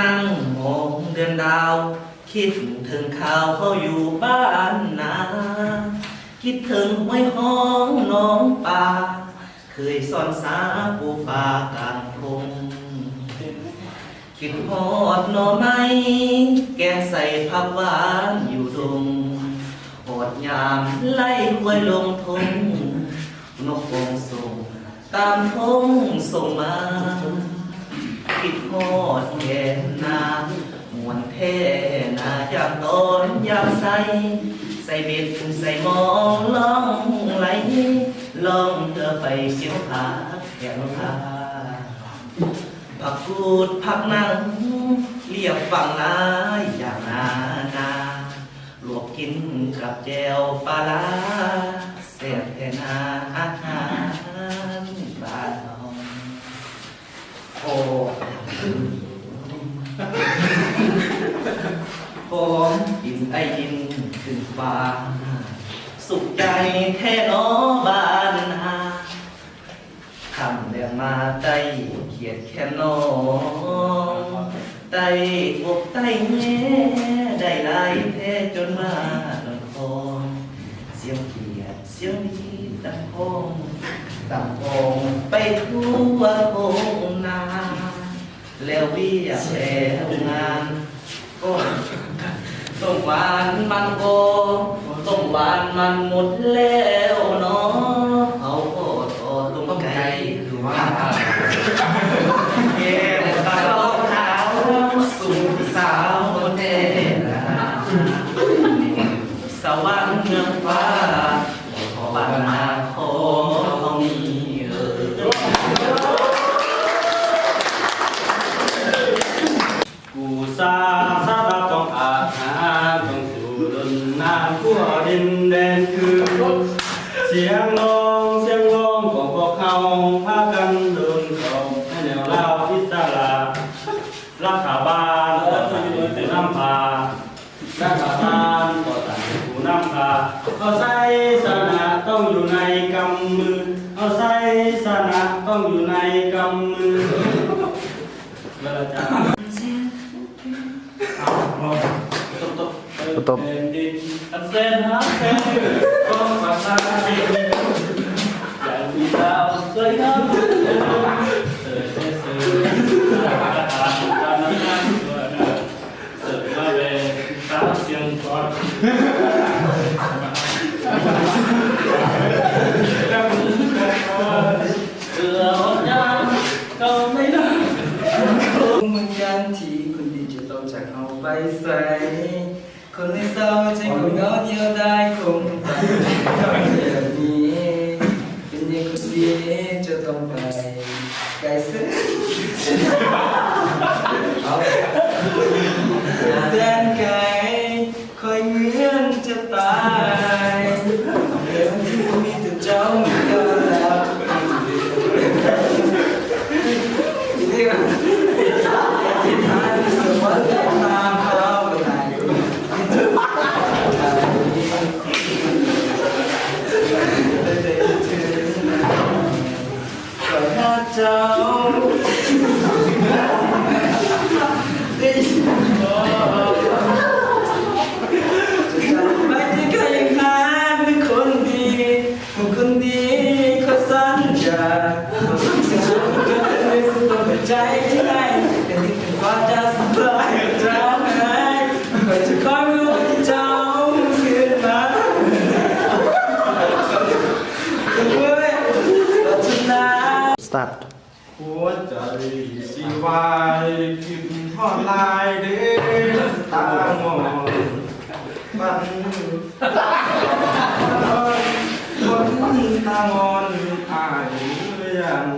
นั่งมองเดือนดาวคิดถึงข่าวเขาอยู่บ้านนาคิดถึงห้วยห้องน้องป่าเคยซ่อนสาปูฟ้ากลางทงคิดฮอดหน่อไม้แกงใส่ผักหวานอยู่ดงหอดยามไล่ควยลงทงนกฟงส่งตามทงส่งมาคิดฮอดแก่นามวนเทนายามตอนยามใส่เบ็ดใส่มองล่องไหลล่องเธอไปเสียวผาแก่นพาผักกูดผักนังเรียบฝั่งนายอย่างนาลวกกินกับแจวปลาร้าแซ่บแท้นาอาหารบ้านเราโอ้หอมกินไอกินถึงฟ้าสุขใจแท้น้อบ้านนาคำแดงมาไต้เขียดแค่น้องไต้อกไต้แง่ได้ลายแท้จนมาลำคองเสียงเขียดเสียงดีตั้งคงตั้งคงไปทั่วโคงนาแล้ววิอยากแล้วงานก็ต้มหวานมันโกต้มหวานมันหมดแล้วเนาะเอาโคตรต้มไก่หรือว่าเก็บตาลองเท้าสูงสาวคนเด่นสวรรค์เมืองฟ้าขอบ้านนาของมีกูสร้างสาราต้องอาหารต้องสู่ดนนาทั่วดินแดนคือเสียงร้องของพวกเขาพากันเดินตรงให้แนวเล่าอิสระรัฐบาลก็ต้องอยู่ในน้ำพารัฐบาลก็ต่างอยู่น้ำพาเอาใส่สนะต้องอยู่ในกำมือเอาใส่สนะต้องอยู่ในกำมือเวลาจะตบอันเซนฮะเซนก็มาซาดิอย่างที่ดาวสวยงามเสิร์ฟการน้ำมันตัวนั้นเสิร์ฟมาเป็นสาวเสียงก่อนเสือหดยางก็ไม่ได้มึงยันที่คนดีจะต้องจากเอาไปใส่คนในเศร้าใจคงเหงาเดียวได้คงต้องแบบนี้เป็นยังคนดีจะต้องไปไกลเส้นแสนไกลคอยเหมือนจะตายเรื่องที่มีแต่เจ้าไม่ก็แล้วที่ทานสวัสดิ์มาเฝ้าไปไหนก่อนหน้าเจ้าได้ยินไม่ที่เคยหาเป็นคนดีคนดีเขาสัญญาไม่สุดต้องไปใจที่ไหนแต่ที่เป็นฟ้าจะสบายเจ้าไหนก็จะคอยรู้ที่เจ้าคืนมาเว้ยเราชนะ start หัวใจสิวายกินทอดลายเด้ตามองมันคนตามอนอายเรียน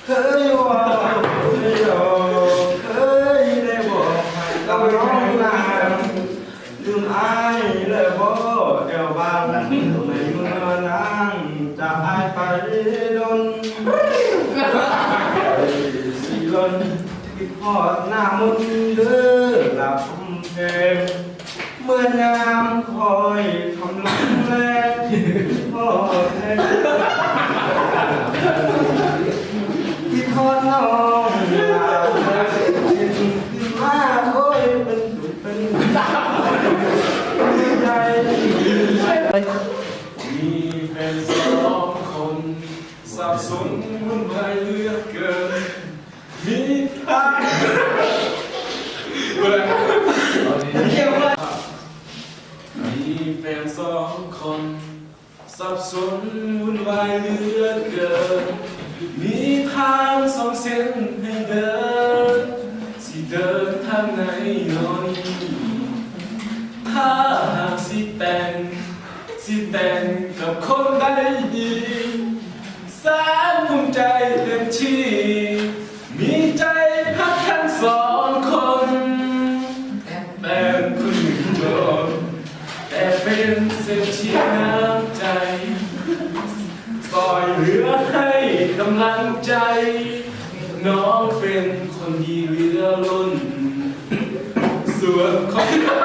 เคยว่าเคยยอเคยได้บอกให้กับน้องนางลืมอายเลยบ่เอวบางในเมื่อนางจะอายไปดนสิลนคิดพอดหน้ามนเด้อหลับเพลงเมื่อยามคอยคำลังแลพ่อแท้ที่ทอดน้อง คนสับสนวุ่นวายเหลือเกินมีทางมีแฟนสองคนสับสนวุ่นวายเหลือเกินมีทางสองเส้นให้เดินสิเดินทางไหนย้อนถ้าหากสิแต่งกับคนใดดีแสนภูมิใจเต็มที่มีใจพักทั้งสองคนแต่คนหนึ่งจนแต่เป็นเศรษฐีน้ำใจซอยเหลือให้กำลังใจ น้องเป็นคนดีเหลือล้นส่วนของ